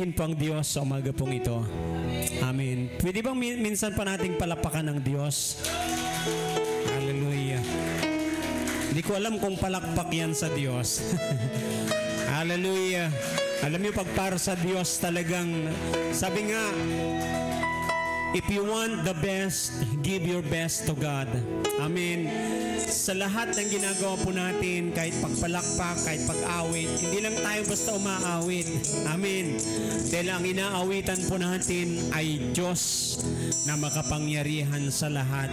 Purihin po ang Diyos sa umaga pong ito. Amen. Pwede bang minsan pa nating palapakan ng Diyos? Hallelujah. Hindi ko alam kung palakpak yan sa Diyos. Hallelujah. Alam niyo, pag para sa Diyos talagang, sabi nga, if you want the best, give your best to God. Amen. Sa lahat ng ginagawa po natin, kahit pagpalakpak, kahit pag-awit, hindi lang tayo basta umaawit. Amen. Dahil ang inaawitan po natin ay Diyos na makapangyarihan sa lahat.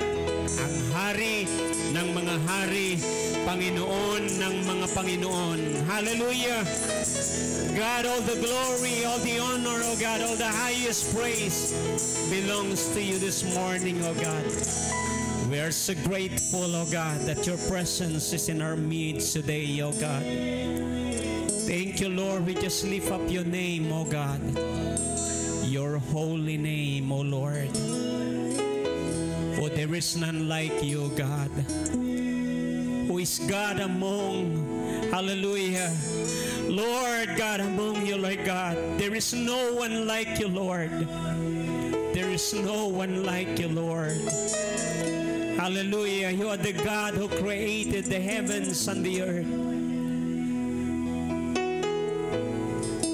Ang hari ng mga hari, Panginoon ng mga Panginoon. Hallelujah. God, all the glory, all the honor, oh God, all the highest praise belongs to you this morning, oh God. We are so grateful, oh God, that your presence is in our midst today, oh God. Thank you, Lord. We just lift up your name, oh God. Your holy name, oh Lord. For there is none like you, God. Who is God among, hallelujah, Lord God, among you, Lord God. There is no one like you, Lord. There is no one like you, Lord. Hallelujah. You are the God who created the heavens and the earth.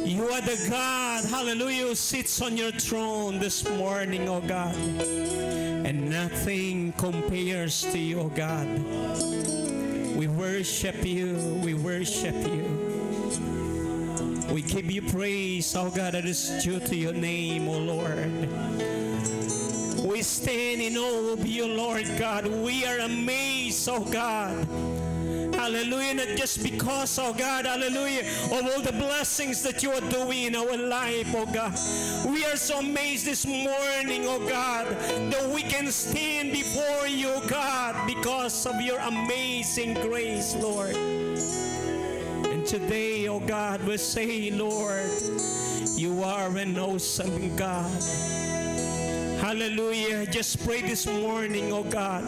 You are the God, hallelujah, who sits on your throne this morning, oh God. And nothing compares to you, oh God. We worship you. We worship you. We give you praise, oh God, that is due to your name, oh Lord. We stand in awe of you, Lord God. We are amazed, oh God. Hallelujah. Not just because, oh God, hallelujah, of all the blessings that you are doing in our life, oh God. We are so amazed this morning, oh God, that we can stand before you, God, because of your amazing grace, Lord. And today, oh God, we say, Lord, you are an awesome God. Hallelujah. Just pray this morning, oh God,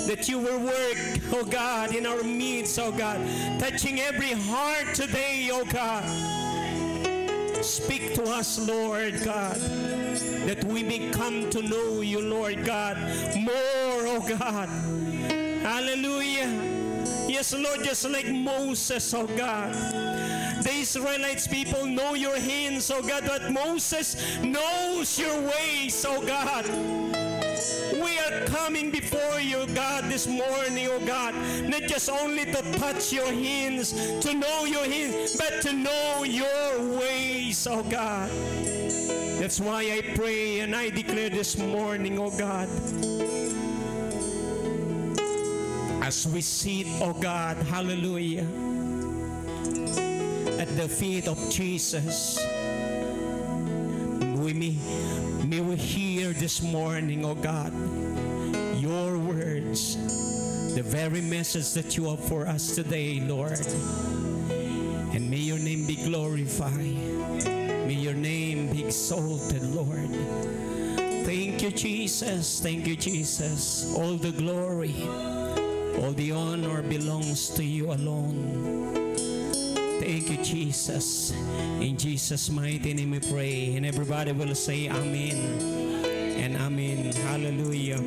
that you will work, oh God, in our midst, oh God, touching every heart today, oh God. Speak to us, Lord God, that we may come to know you, Lord God, more, oh God. Hallelujah. Yes, Lord, just like Moses, oh God. The Israelites people know your hands, oh God, but Moses knows your ways, oh God. We are coming before you, God, this morning, oh God, not just only to touch your hands, to know your hands, but to know your ways, oh God. That's why I pray and I declare this morning, oh God, as we sit, oh God, hallelujah, at the feet of Jesus, may we hear this morning, oh God, your words, the very message that you have for us today, Lord. And may your name be glorified. May your name be exalted, Lord. Thank you, Jesus. Thank you, Jesus. All the glory, all the honor belongs to you alone. Thank you, Jesus. In Jesus' mighty name we pray. And everybody will say amen and amen. Hallelujah.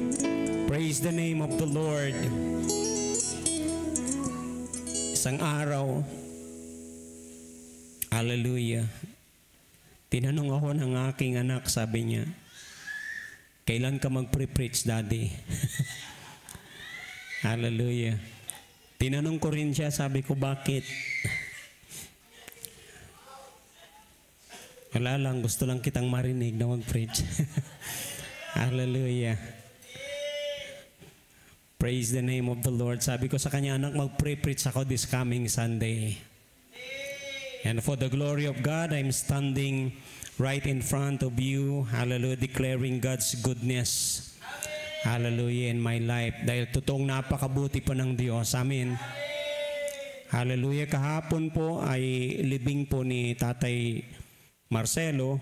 Praise the name of the Lord. Isang araw, hallelujah, tinanong ako ng aking anak, sabi niya, kailan ka mag-pre-preach, Daddy? Hallelujah. Tinanong ko rin siya, sabi ko, bakit? Wala lang, gusto lang kitang marinig na mag-preach. Hallelujah. Praise the name of the Lord. Sabi ko sa kanya, anak, mag-pre-preach ako this coming Sunday. And for the glory of God, I'm standing right in front of you, hallelujah, declaring God's goodness, hallelujah, in my life. Dahil totoong napakabuti po ng Diyos. Amen. Hallelujah. Kahapon po ay libing po ni Tatay Marcelo.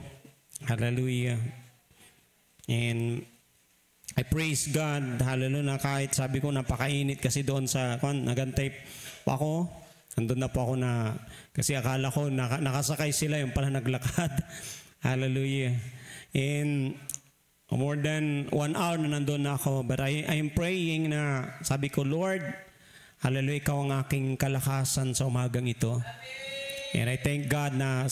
Hallelujah. And I praise God. Hallelujah, na kahit sabi ko napakainit kasi doon sa nagantay pa ako. Andun na po ako na kasi akala ko nakasakay sila, yung pala naglakad. Hallelujah. And more than 1 hour na nandun na ako. But I'm praying na sabi ko, Lord, hallelujah, ikaw ang aking kalakasan sa umagang ito. And I thank God na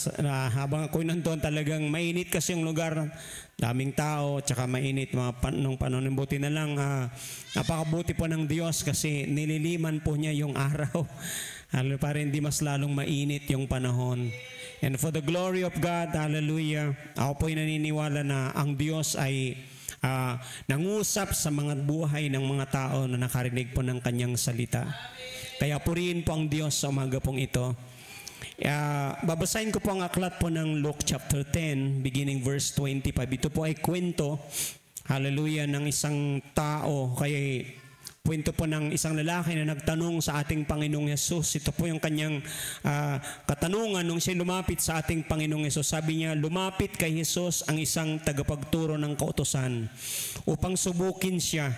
habang ako'y nandun talagang mainit kasi yung lugar. Daming tao, tsaka mainit nung panahon. Buti na lang, napakabuti po ng Diyos kasi nililiman po niya yung araw. Para hindi mas lalong mainit yung panahon. And for the glory of God, hallelujah, ako po'y naniniwala na ang Diyos ay nangusap sa mga buhay ng mga tao na nakarinig po ng kanyang salita. Kaya purihin po ang Diyos sa umaga pong ito. Babasahin ko po ang aklat po ng Luke chapter 10, beginning verse 25. Ito po ay kwento, hallelujah, ng isang tao. Kaya kwento po ng isang lalaki na nagtanong sa ating Panginoong Yesus. Ito po yung kanyang katanungan nung siya lumapit sa ating Panginoong Yesus. Sabi niya, lumapit kay Yesus ang isang tagapagturo ng kautusan upang subukin siya.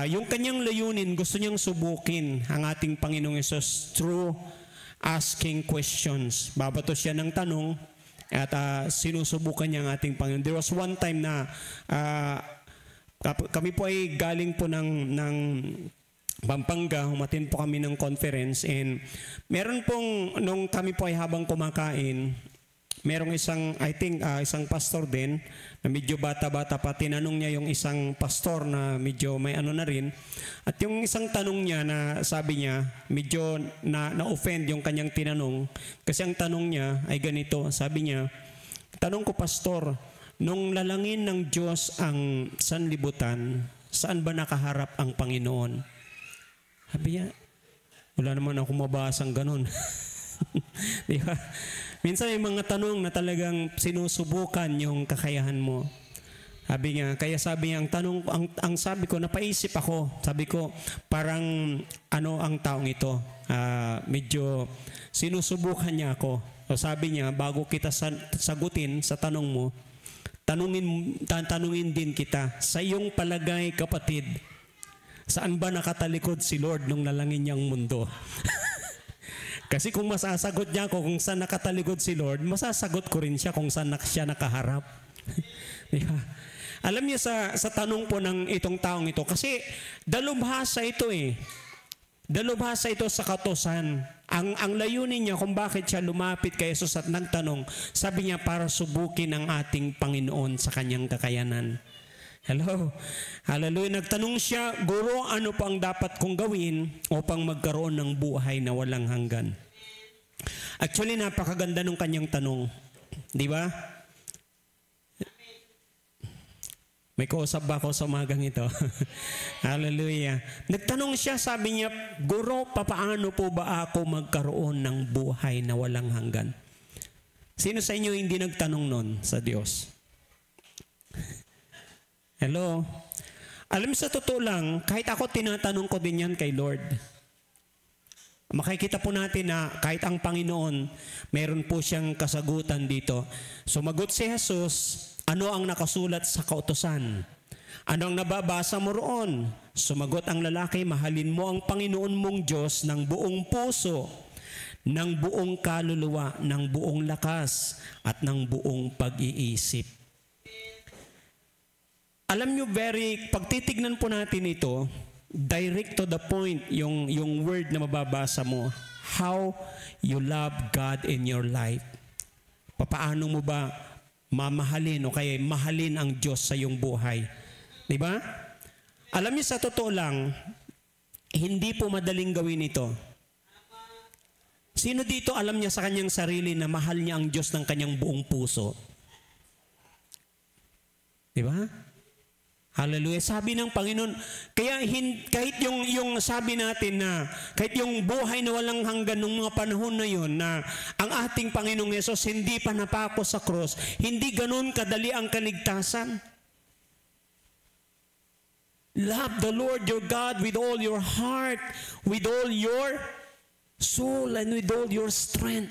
Yung kanyang layunin, gusto niyang subukin ang ating Panginoong Yesus through asking questions. Babato siya ng tanong at sinusubukan niya ang ating Panginoon. There was one time na kami po ay galing po ng Pampanga, umatin po kami ng conference, and meron pong, nung kami po ay habang kumakain, merong isang, I think, isang pastor din, na medyo bata-bata pa, tinanong niya yung isang pastor na medyo may ano na rin. At yung isang tanong niya na sabi niya, medyo na-offend yung kanyang tinanong. Kasi ang tanong niya ay ganito, sabi niya, tanong ko, pastor, nung lalangin ng Diyos ang sanlibutan, saan ba nakaharap ang Panginoon? Sabi niya, wala naman ako mabasang ganun. Di ba? Minsan may mga tanong na talagang sinusubukan yung kakayahan mo. Sabi niya, kaya sabi niya, ang sabi ko, napaisip ako. Sabi ko, parang ano ang taong ito? Medyo sinusubukan niya ako. So sabi niya, bago kita sagutin sa tanong mo, tanungin din kita, sa iyong palagay, kapatid, saan ba nakatalikod si Lord nung nalangin niyang mundo? Kasi kung masasagot niya ako kung saan nakatalikod si Lord, masasagot ko rin siya kung saan siya nakaharap. Diba? Alam niyo sa tanong po ng itong taong ito, kasi dalubhasa ito eh. Dalubhasa ito sa kautusan. Ang layunin niya kung bakit siya lumapit kay Jesus at nagtanong, sabi niya para subukin ang ating Panginoon sa kanyang kakayanan. Hello. Hallelujah. Nagtanong siya, Guro, ano pa ang dapat kong gawin upang magkaroon ng buhay na walang hanggan? Actually, napakaganda ng kanyang tanong. Di ba? May kausap ba ako sa umagang ito? Hallelujah. Nagtanong siya, sabi niya, Guro, papaano po ba ako magkaroon ng buhay na walang hanggan? Sino sa inyo hindi nagtanong nun sa Diyos? Hello? Alam, sa totoo lang, kahit ako tinatanong ko din yan kay Lord. Makikita po natin na kahit ang Panginoon, meron po siyang kasagutan dito. Sumagot si Jesus, ano ang nakasulat sa kautusan? Ano ang nababasa mo roon? Sumagot ang lalaki, mahalin mo ang Panginoon mong Diyos ng buong puso, ng buong kaluluwa, ng buong lakas, at ng buong pag-iisip. Alam nyo, pag titignan po natin ito, direct to the point, yung word na mababasa mo, how you love God in your life. Papaano mo ba mamahalin o kaya mahalin ang Diyos sa iyong buhay? Di ba? Alam niyo, sa totoo lang, hindi po madaling gawin ito. Sino dito alam niya sa kanyang sarili na mahal niya ang Diyos ng kanyang buong puso? Di ba? Hallelujah. Sabi ng Panginoon, kaya kahit yung sabi natin na, kahit yung buhay na walang hanggan ng mga panahon na yun, na ang ating Panginoong Yesus hindi pa napako sa cross, hindi ganun kadali ang kaligtasan. Love the Lord your God with all your heart, with all your soul, and with all your strength.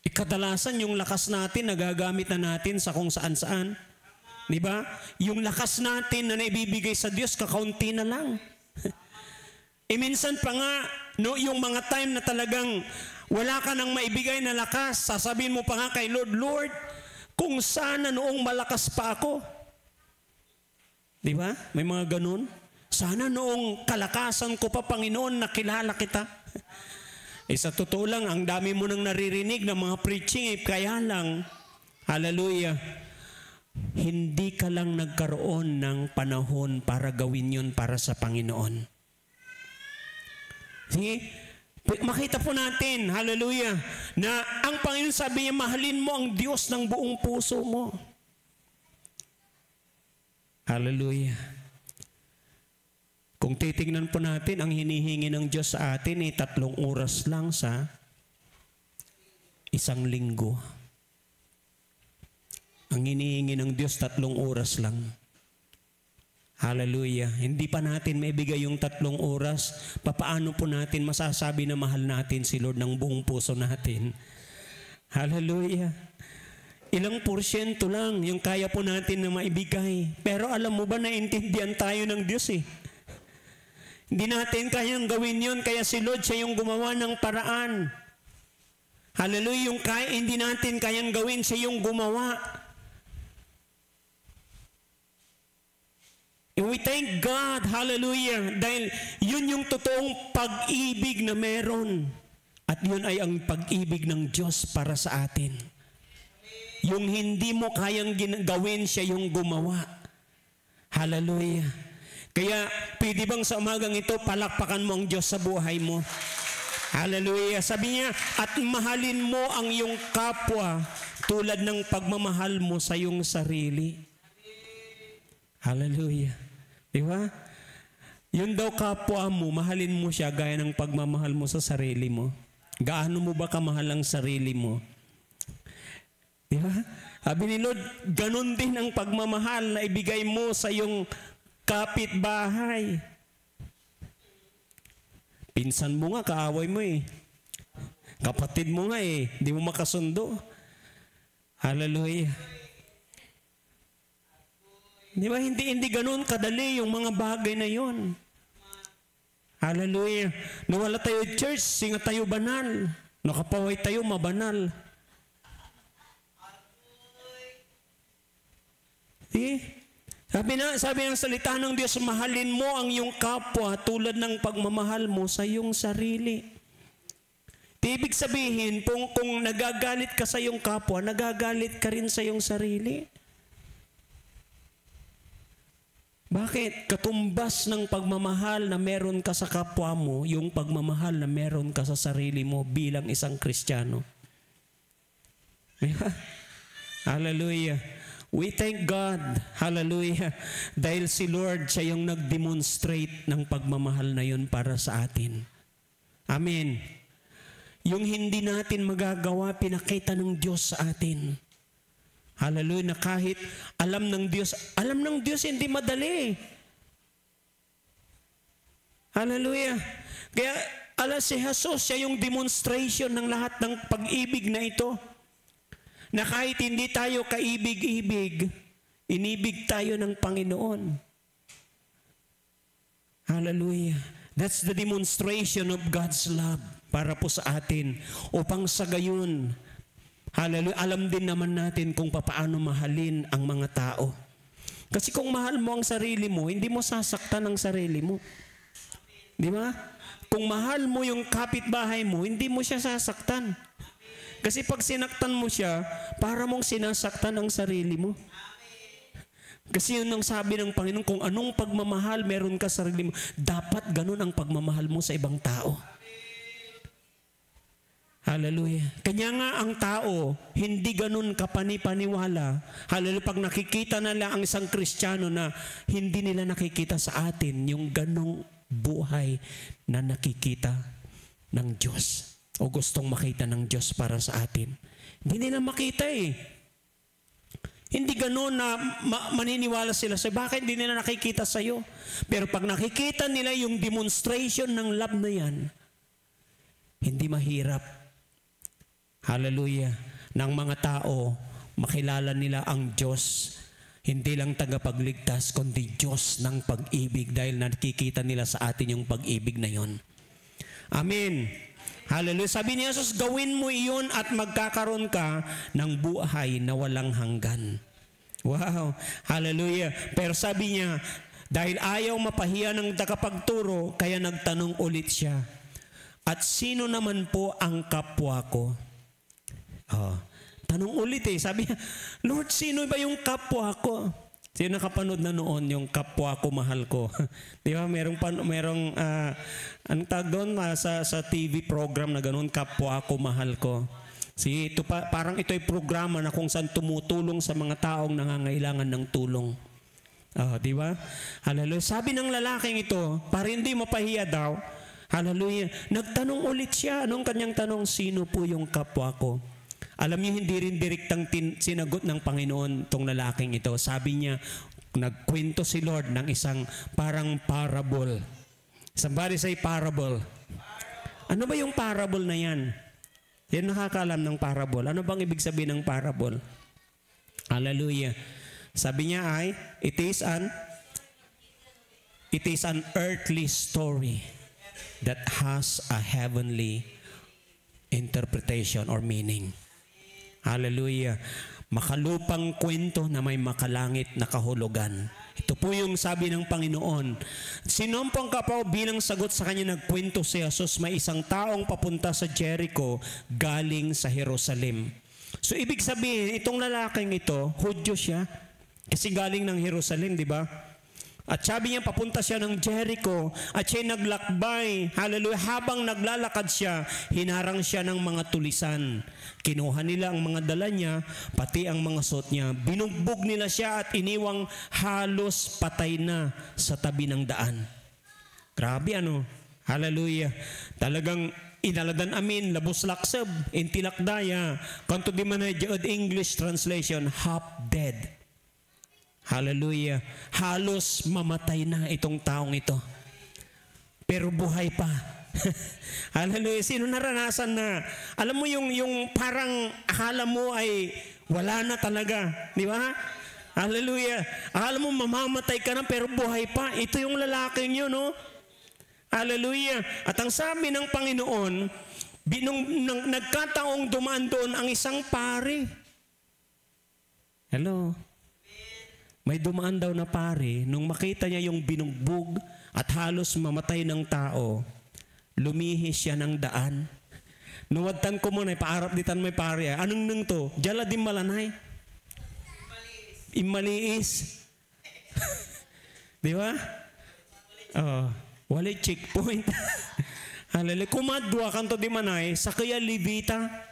Kadalasan yung lakas natin, nagagamit na natin sa kung saan-saan. Diba? Yung lakas natin na naibibigay sa Diyos, kakaunti na lang. Minsan pa nga, no, yung mga time na talagang Wala ka nang maibigay na lakas. Sasabihin mo pa nga kay Lord, Lord, kung sana noong malakas pa ako. Di ba? May mga ganun. Sana noong kalakasan ko pa, Panginoon, nakilala kita. Sa totoo lang, ang dami mo nang naririnig ng mga preaching, kaya lang, hallelujah, hindi ka lang nagkaroon ng panahon para gawin yun para sa Panginoon. Sige, makita po natin, hallelujah, na ang Panginoon sabi niya, mahalin mo ang Diyos ng buong puso mo. Hallelujah. Kung titingnan po natin, ang hinihingi ng Diyos sa atin ay 3 oras lang sa 1 linggo. Ang hinihingi ng Diyos 3 oras lang. Hallelujah. Hindi pa natin maibigay yung 3 oras. Papaano po natin masasabi na mahal natin si Lord ng buong puso natin? Hallelujah. Ilang porsyento lang yung kaya po natin na maibigay. Pero alam mo ba, naintindihan tayo ng Diyos eh. Hindi natin kayang gawin yun, kaya si Lord siya yung gumawa ng paraan. Hallelujah, hindi natin kayang gawin, siya yung gumawa. And we thank God, hallelujah, dahil yun yung totoong pag-ibig na meron. At yun ay ang pag-ibig ng Diyos para sa atin. Yung hindi mo kayang gawin, siya yung gumawa. Hallelujah. Kaya, pwede bang sa umagang ito, palakpakan mo ang Diyos sa buhay mo? Hallelujah. Sabi niya, at mahalin mo ang iyong kapwa tulad ng pagmamahal mo sa iyong sarili. Hallelujah. Di ba? Yun daw kapwa mo, mahalin mo siya gaya ng pagmamahal mo sa sarili mo. Gaano mo ba kamahal ang sarili mo? Di ba? Sabi ni Lord, ganun din ang pagmamahal na ibigay mo sa iyong kapitbahay. Pinsan mo nga, kaaway mo eh. Kapatid mo nga eh, di mo makasundo. Hallelujah. Di ba, hindi ganun kadali yung mga bagay na yon. Hallelujah. Nawala tayo church, singa tayo banal. Nakapaway tayo, mabanal. Sabi ng salita ng Diyos, mahalin mo ang iyong kapwa tulad ng pagmamahal mo sa iyong sarili. Ibig sabihin, kung nagagalit ka sa iyong kapwa, nagagalit ka rin sa iyong sarili. Bakit? Katumbas ng pagmamahal na meron ka sa kapwa mo, yung pagmamahal na meron ka sa sarili mo bilang isang Kristiyano. Hallelujah. We thank God, hallelujah, dahil si Lord, siya yung nag-demonstrate ng pagmamahal na yun para sa atin. Amen. Yung hindi natin magagawa, pinakita ng Diyos sa atin. Hallelujah, na kahit alam ng Diyos hindi madali. Hallelujah. Kaya, si Jesus, siya yung demonstration ng lahat ng pag-ibig na ito. Na kahit hindi tayo kaibig-ibig, inibig tayo ng Panginoon. Hallelujah. That's the demonstration of God's love para po sa atin. Upang sa gayon, hallelujah, alam din naman natin kung paano mahalin ang mga tao. Kasi kung mahal mo ang sarili mo, hindi mo sasaktan ang sarili mo. Di ba? Kung mahal mo yung kapitbahay mo, hindi mo siya sasaktan. Kasi pag sinaktan mo siya, para mong sinasaktan ang sarili mo. Kasi yun ang sabi ng Panginoon, kung anong pagmamahal meron ka sa sarili mo, dapat ganun ang pagmamahal mo sa ibang tao. Hallelujah. Kanya nga ang tao, hindi ganun kapanipaniwala. Hallelujah. Pag nakikita nila ang isang Kristiyano na hindi nila nakikita sa atin, yung ganong buhay na nakikita ng Diyos. O gustong makita ng Diyos para sa atin. Hindi nila makita eh. Hindi gano'n na maniniwala sila sa'yo. Bakit hindi nila nakikita sa'yo? Pero pag nakikita nila yung demonstration ng love na yan, hindi mahirap. Hallelujah. Ng mga tao, makilala nila ang Diyos. Hindi lang tagapagligtas, kundi Diyos ng pag-ibig dahil nakikita nila sa atin yung pag-ibig na yon. Amen. Hallelujah. Sabi ni Jesus, gawin mo iyon at magkakaroon ka ng buhay na walang hanggan. Wow. Hallelujah. Pero sabi niya, dahil ayaw mapahiya ng tagapagturo, kaya nagtanong ulit siya. At sino naman po ang kapwa ko? Tanong ulit Sabi niya, Lord, sino ba yung kapwa ko? Sino nakapanood na noon yung kapwa ko, mahal ko? Di ba? Merong anong tag doon sa TV program na ganoon, kapwa ko, mahal ko. Parang ito ay programa na kung saan tumutulong sa mga taong nangangailangan ng tulong. Di ba? Hallelujah. Sabi ng lalaking ito, para hindi mapahiya daw, hallelujah, nagtanong ulit siya. Anong kanyang tanong? Sino po yung kapwa ko? Alam niyo, hindi rin direktang sinagot ng Panginoon tong lalaking ito. Sabi niya, nagkwento si Lord ng isang parang parable. Somebody say parable. Ano ba yung parable na yan? Yan nakakaalam ng parable. Ano bang ibig sabihin ng parable? Hallelujah. Sabi niya ay, it is an earthly story that has a heavenly interpretation or meaning. Hallelujah. Makalupang kwento na may makalangit na kahulugan. Ito po yung sabi ng Panginoon. Sinumpong ka po bilang sagot sa kanya nagkwento si Jesus, may isang taong papunta sa Jericho galing sa Jerusalem. So ibig sabihin, itong lalaking ito, Hudyo siya. Kasi galing ng Jerusalem, di ba? At sabi niya, papunta siya ng Jericho at siya naglakbay. Hallelujah. Habang naglalakad siya, hinarang siya ng mga tulisan. Kinuha nila ang mga dala niya, pati ang mga suot niya. Binugbog nila siya at iniwang halos patay na sa tabi ng daan. Grabe Hallelujah. Talagang inaladan amin, labos laksab, intilakdaya. Kanto di man English translation, half dead. Hallelujah. Halos mamatay na itong taong ito. Pero buhay pa. Hallelujah. Sino naranasan na? Alam mo yung parang akala mo ay wala na talaga. Di ba? Hallelujah. Akala mo mamamatay ka na pero buhay pa. Ito yung lalaking yun, no? Hallelujah. At ang sabi ng Panginoon, nagkataong dumaan doon ang isang pari. Hello? May dumaan daw na pare, nung makita niya yung binugbog at halos mamatay ng tao, lumihis siya ng daan. Nuwadtan ko muna, paarap ditan may pare. Anong nang to? Jala di malanay? Imaliis. Di ba? Wala checkpoint. Halali, kumadwa kanto di manay, sa kaya libita.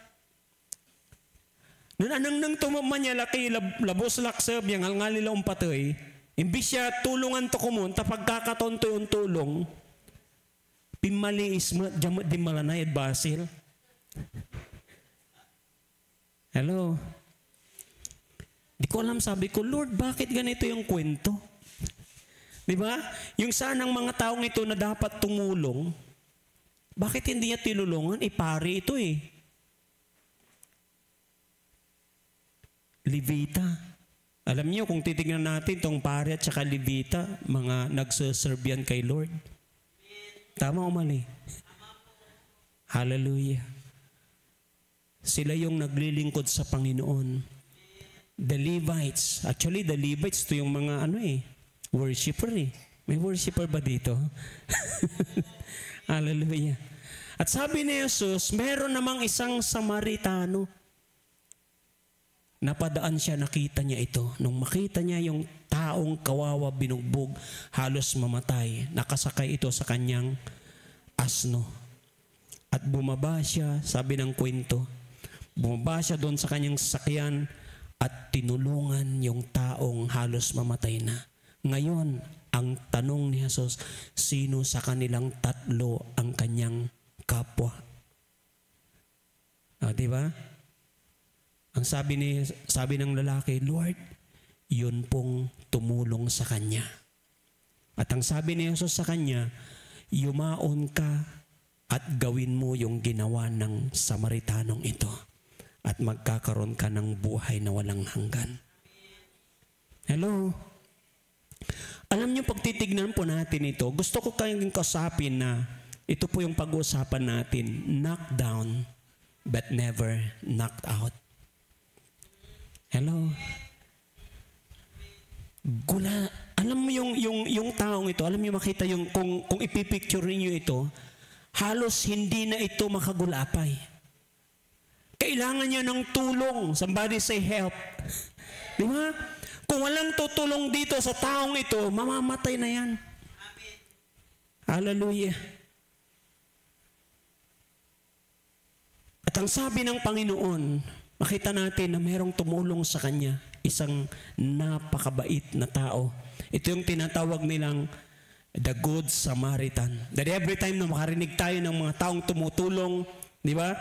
Nun anang nang tumaman niya laki labos laksab yang ngalila patay. Imbis siya tulungan to kumun tapag kakatonto yung tulong. Pimaliis mo di malanayad basil. Hello. Di ko alam, sabi ko, Lord, bakit ganito yung kwento? Di ba? Yung sanang mga taong ito na dapat tumulong, bakit hindi niya tinulungan? Pare ito Levita. Alam niyo, kung titignan natin itong pare at saka Levita, mga nagsaserve yan kay Lord. Tama o mali? Hallelujah. Sila yung naglilingkod sa Panginoon. The Levites. Actually, the Levites, ito yung mga worshiper May worshiper ba dito? Hallelujah. At sabi ni Jesus, meron namang isang Samaritano. Napadaan siya, nakita niya ito. Nung makita niya yung taong kawawa, binugbog, halos mamatay, nakasakay ito sa kanyang asno. At bumaba siya, sabi ng kwento, bumaba siya doon sa kanyang sasakyan at tinulungan yung taong halos mamatay na. Ngayon, ang tanong ni Jesus, sino sa kanilang tatlo ang kanyang kapwa? Diba? Ang sabi ng lalaki, Lord, yun pong tumulong sa kanya. At ang sabi ni Jesus sa kanya, yumaon ka at gawin mo yung ginawa ng Samaritanong ito at magkakaroon ka ng buhay na walang hanggan. Hello? Alam niyo, pag titignan po natin ito, gusto ko kayong kasapin na ito po yung pag-uusapan natin, knock down but never knocked out. Hello? Gula. Alam mo yung taong ito, alam mo makita yung, kung ipipicture niyo ito, halos hindi na ito makagulapay. Kailangan niya ng tulong. Somebody say help. Di ba? Kung walang tutulong dito sa taong ito, mamamatay na yan. Hallelujah. At ang sabi ng Panginoon, makita natin na mayroong tumulong sa kanya, isang napakabait na tao. Ito yung tinatawag nilang the Good Samaritan. That every time na makarinig tayo ng mga taong tumutulong, di ba?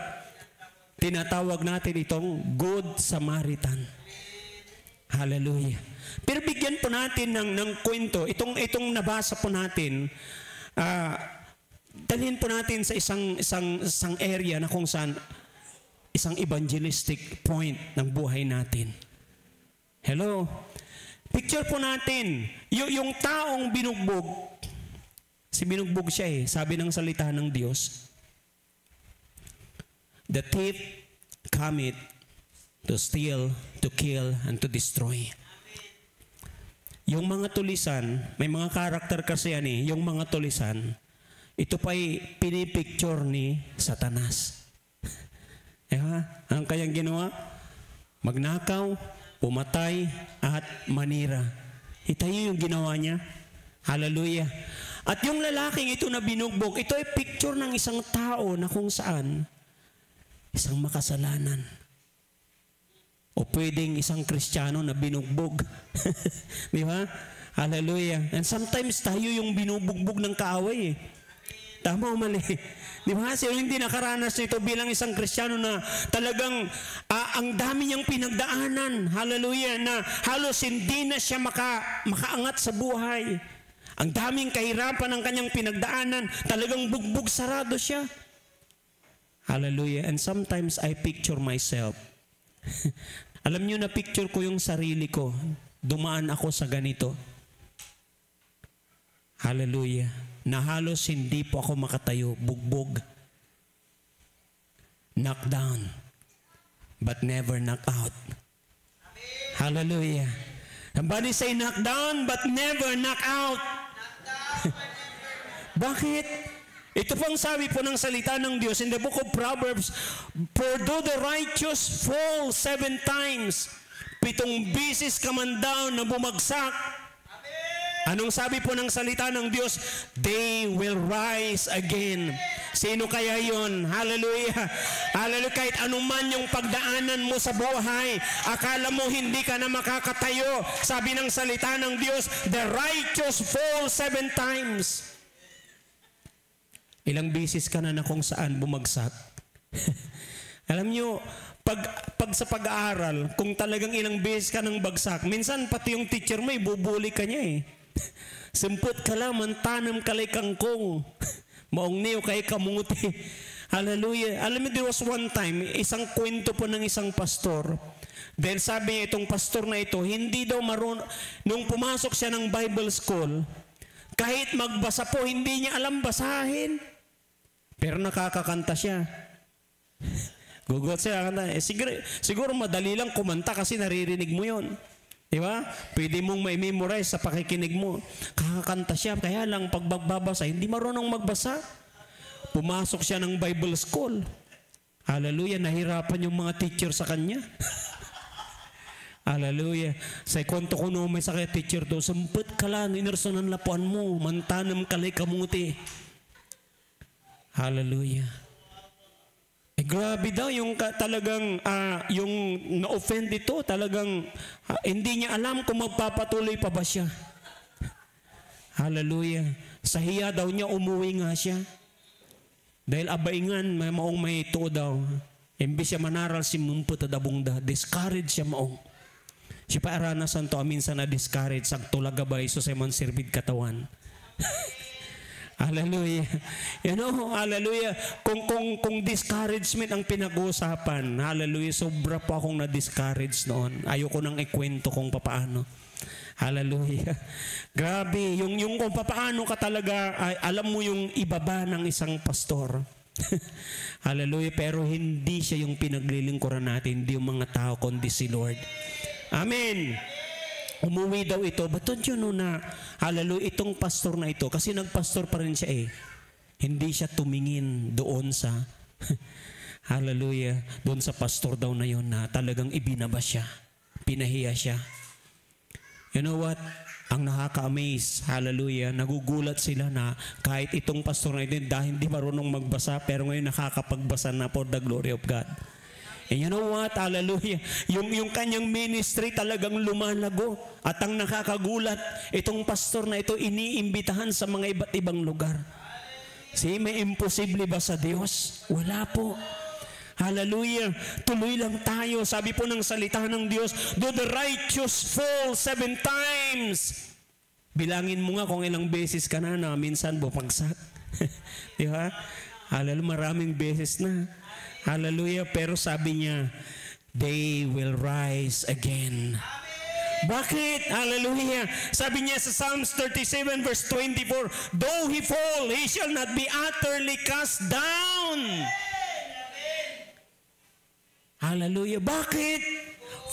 Tinatawag natin itong Good Samaritan. Hallelujah. Pero bigyan po natin ng kwento. Itong nabasa po natin, dalhin po natin sa isang area na kung saan isang evangelistic point ng buhay natin. Hello? Picture po natin, yung taong binugbog, binugbog siya sabi ng salita ng Diyos, the thief cometh to steal, to kill, and to destroy. Yung mga tulisan, may mga karakter kasi yan yung mga tulisan, ito pa'y pinipicture ni Satanas. Ang kanyang ginawa, magnakaw, pumatay, at manira. Itayo yung ginawa niya. Hallelujah. At yung lalaking ito na binugbog, ito ay picture ng isang tao na kung saan isang makasalanan. O pwedeng isang Kristiyano na binugbog. Di ba? Hallelujah. And sometimes tayo yung binubugbog ng kaaway Tama o mali? Di ba? Siya hindi nakaranas nito bilang isang Kristiyano na talagang ang dami niyang pinagdaanan. Hallelujah. Na halos hindi na siya makaangat sa buhay. Ang daming kahirapan ng kanyang pinagdaanan. Talagang bugbog sarado siya. Hallelujah. And sometimes I picture myself. Alam niyo na picture ko yung sarili ko. Dumaan ako sa ganito. Hallelujah. Na halos hindi po ako makatayo. Bugbog. Knock down. But never knock out. Hallelujah. Somebody say knock down but never knock out. Bakit? Ito pong sabi po ng salita ng Diyos in the book of Proverbs, for though the righteous fall 7 times, 7 bisis ka man daw na bumagsak. Anong sabi po ng salita ng Diyos? They will rise again. Sino kaya yon? Hallelujah. Hallelujah. Kahit anuman yung pagdaanan mo sa buhay, akala mo hindi ka na makakatayo. Sabi ng salita ng Diyos, the righteous fall 7 times. Ilang bisis ka na kung saan bumagsak. Alam nyo, pag sa pag-aaral, kung talagang ilang bisis ka nang bagsak, minsan pati yung teacher mo, bubuli ka niya Simpot ka lang, mantanam kalay kangkong. Maong niyo kay kamuti. Hallelujah. Alam mo, there was one time, isang kwento po ng isang pastor. Dahil sabi niya, itong pastor na ito, hindi daw marunong, nung pumasok siya ng Bible school, kahit magbasa po, hindi niya alam basahin. Pero nakakakanta siya. Gugot siya. Siguro madali lang kumanta kasi naririnig mo yon. Diba? Pwede mong may memorize sa pakikinig mo. Kakakanta siya. Kaya lang pag magbabasa, hindi marunong magbasa. Pumasok siya ng Bible school. Hallelujah. Nahirapan yung mga teacher sa kanya. Hallelujah. Sa kwento ko no, may sakit teacher to. Sampot ka lang, inersonan lapuan mo. Mantanam kalay kamuti. Hallelujah. Grabe daw yung talagang yung na-offend ito, talagang hindi niya alam kung magpapatuloy pa ba siya. Hallelujah. Sa hiya daw niya, umuwi nga siya. Dahil abaingan, may maong may ito daw. Imbis siya manaral si mumput at abungda, discourage siya maong. Siya pa aranasan to, minsan na discourage, sagtulaga ba, iso sa man sirbid katawan. Hallelujah. You know, hallelujah. Kung discouragement ang pinag-uusapan, hallelujah, sobra po akong na-discourage noon. Ayoko nang ikwento kung papaano. Hallelujah. Grabe, yung kung papaano ka talaga, alam mo yung ibaba ng isang pastor. Hallelujah. Pero hindi siya yung pinaglilingkuran natin, hindi yung mga tao, kundi si Lord. Amen. Umuwi daw ito. But don't you know na, hallelujah, itong pastor na ito, kasi nagpastor pa rin siya eh. Hindi siya tumingin doon sa, hallelujah, doon sa pastor daw na yun na talagang ibinaba siya. Pinahiya siya. You know what? Ang nakaka-amaze, hallelujah, nagugulat sila na kahit itong pastor na ito, dahil hindi marunong magbasa, pero ngayon nakakapagbasa na for the glory of God. And you know what? Hallelujah. Yung kanyang ministry talagang lumalago. At ang nakakagulat, itong pastor na ito iniimbitahan sa mga iba't ibang lugar. See, may imposible ba sa Diyos? Wala po. Hallelujah. Tuloy lang tayo. Sabi po ng salita ng Diyos, do the righteous fall 7 times. Bilangin mo nga kung ilang beses ka na minsan bumagsak. Di ba? Hallelujah. Maraming beses na. Hallelujah. Pero sabi niya, they will rise again. Bakit? Hallelujah. Sabi niya sa Psalms 37 verse 24, though he fall, he shall not be utterly cast down. Hallelujah. Bakit?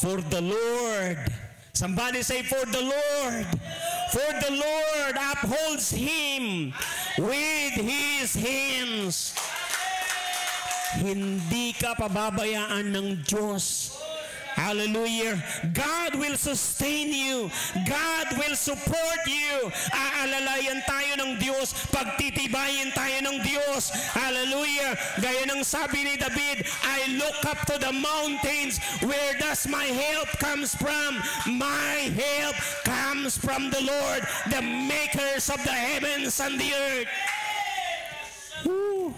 For the Lord. Somebody say, for the Lord. For the Lord upholds him with his hands. Hindi ka pababayaan ng Diyos. Hallelujah. God will sustain you. God will support you. Aalalayan tayo ng Diyos. Pagtitibayin tayo ng Diyos. Hallelujah. Gaya ng sabi ni David, I look up to the mountains. Where does my help comes from? My help comes from the Lord, the makers of the heavens and the earth. Woo.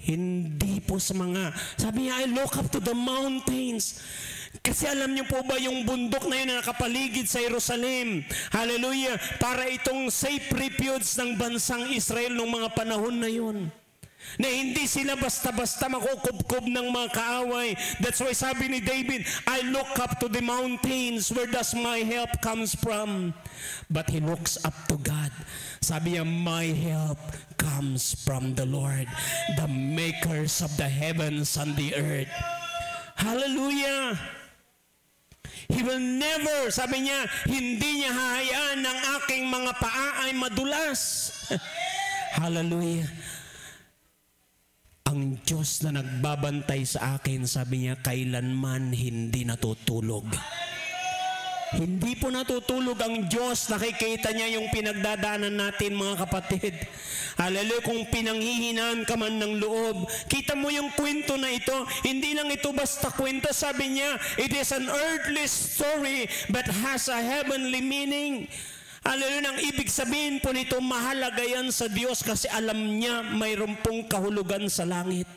Hindi po sa mga, sabi niya, I look up to the mountains. Kasi alam niyo po ba yung bundok na yun na nakapaligid sa Jerusalem? Hallelujah. Para itong safe refuge ng bansang Israel nung mga panahon na yun. Na hindi sila basta-basta makukubkob ng mga kaaway. That's why sabi ni David, I look up to the mountains. Where does my help comes from? But he looks up to God. Sabi niya, my help comes from the Lord, the makers of the heavens and the earth. Hallelujah. He will never, sabi niya, hindi niya hahayaan ng aking mga paa ay madulas. Hallelujah. Ang Diyos na nagbabantay sa akin, sabi niya, kailanman hindi natutulog. Hindi po natutulog ang Diyos. Nakikita niya yung pinagdadaanan natin, mga kapatid. Hallelujah, kung pinanghihinaan ka man ng loob. Kita mo yung kwento na ito. Hindi lang ito basta kwento. Sabi niya, it is an earthly story but has a heavenly meaning. Hallelujah, ang ibig sabihin po nito, mahalaga yan sa Diyos kasi alam niya mayroon pong kahulugan sa langit.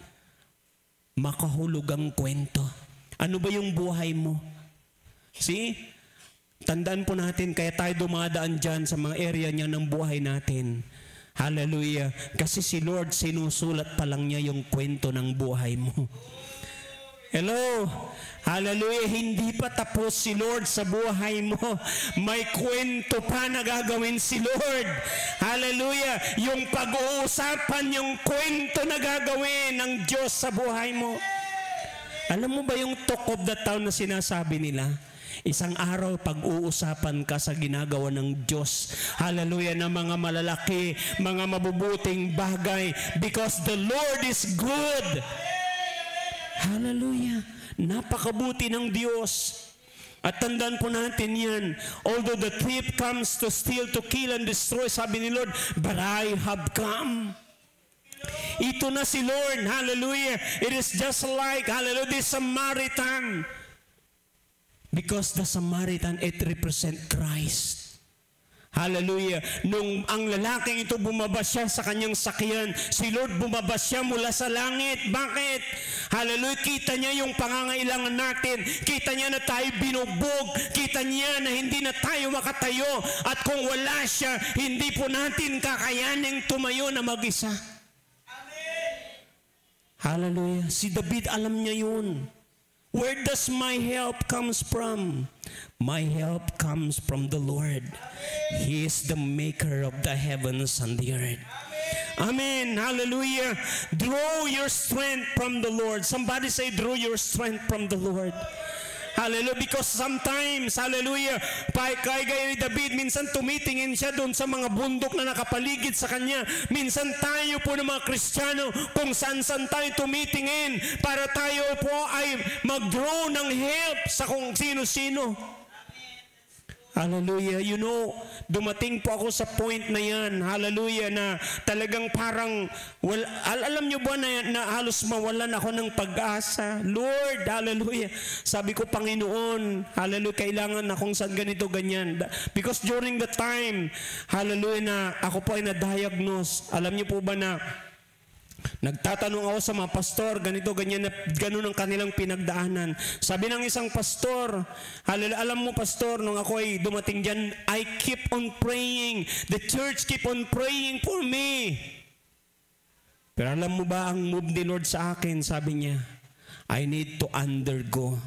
Makahulugang kwento. Ano ba yung buhay mo? See? Tandaan po natin, kaya tayo dumadaan dyan sa mga area niya ng buhay natin. Hallelujah. Kasi si Lord, sinusulat pa lang niya yung kwento ng buhay mo. Hello? Hallelujah. Hindi pa tapos si Lord sa buhay mo. May kwento pa na gagawin si Lord. Hallelujah. Yung pag-uusapan, yung kwento na gagawin ng Diyos sa buhay mo. Alam mo ba yung talk of the town na sinasabi nila? Isang araw pag-uusapan ka sa ginagawa ng Diyos. Hallelujah, na mga malalaki, mga mabubuting bagay. Because the Lord is good. Hallelujah. Napakabuti ng Diyos. At tandaan po natin yan. Although the thief comes to steal, to kill, and destroy, sabi ni Lord, but I have come. Ito na si Lord. Hallelujah. It is just like, hallelujah, this Samaritan. Because the Samaritan, it represent Christ. Hallelujah. Nung ang lalaking ito bumaba siya sa kanyang sakyan, si Lord bumaba siya mula sa langit. Bakit? Hallelujah. Kita niya yung pangangailangan natin. Kita niya na tayo binugbog. Kita niya na hindi na tayo makatayo. At kung wala siya, hindi po natin kakayaning tumayo na mag-isa. Hallelujah. Si David, alam niya yun. Where does my help comes from? My help comes from the Lord. He is the maker of the heavens and the earth. Amen. Hallelujah. Draw your strength from the Lord. Somebody say, draw your strength from the Lord. Hallelujah. Because sometimes, hallelujah, kay David, minsan tumitingin siya doon sa mga bundok na nakapaligid sa kanya. Minsan tayo po ng mga Kristiyano, kung saan-saan tayo tumitingin para tayo po ay mag-draw ng help sa kung sino-sino. Hallelujah. You know, dumating po ako sa point na yan, hallelujah, na talagang parang, alam nyo ba na halos mawalan ako ng pag-asa? Lord, hallelujah. Sabi ko, Panginoon, hallelujah, kailangan akong saan ganito, ganyan. Because during the time, hallelujah, na ako po ay na-diagnose. Alam nyo po ba na nagtatanong ako sa mga pastor, ganito, ganyan, ganun ang kanilang pinagdaanan. Sabi ng isang pastor, alam mo pastor, nung ako ay dumating dyan, I keep on praying. The church keep on praying for me. Pero alam mo ba ang move ni Lord sa akin? Sabi niya, I need to undergo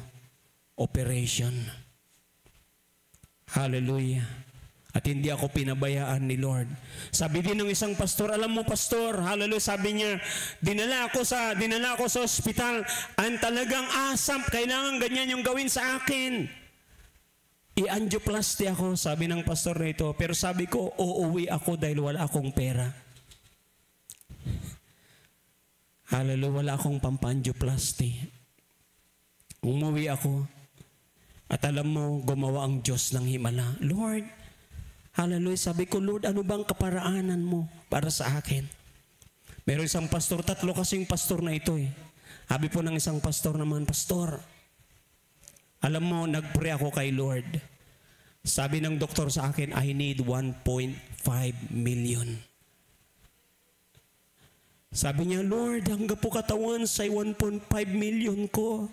operation. Hallelujah. At hindi ako pinabayaan ni Lord. Sabi din ng isang pastor, alam mo pastor, hallelujah, sabi niya, dinala ako sa ospital, ang talagang asam, kailangan ganyan yung gawin sa akin. I-angioplasty ako, sabi ng pastor na ito, pero sabi ko, uuwi ako dahil wala akong pera. Hallelujah, wala akong pampa-angioplasty. Umuwi ako, at alam mo, gumawa ang Diyos ng himala. Lord, hallelujah. Sabi ko, Lord, ano bang kaparaanan mo para sa akin? Meron isang pastor, tatlo kasing pastor na ito eh. Sabi po ng isang pastor naman, pastor, alam mo, nag-pray ako kay Lord. Sabi ng doktor sa akin, I need 1.5 million. Sabi niya, Lord, hanggang po katawan sa 1.5 million ko.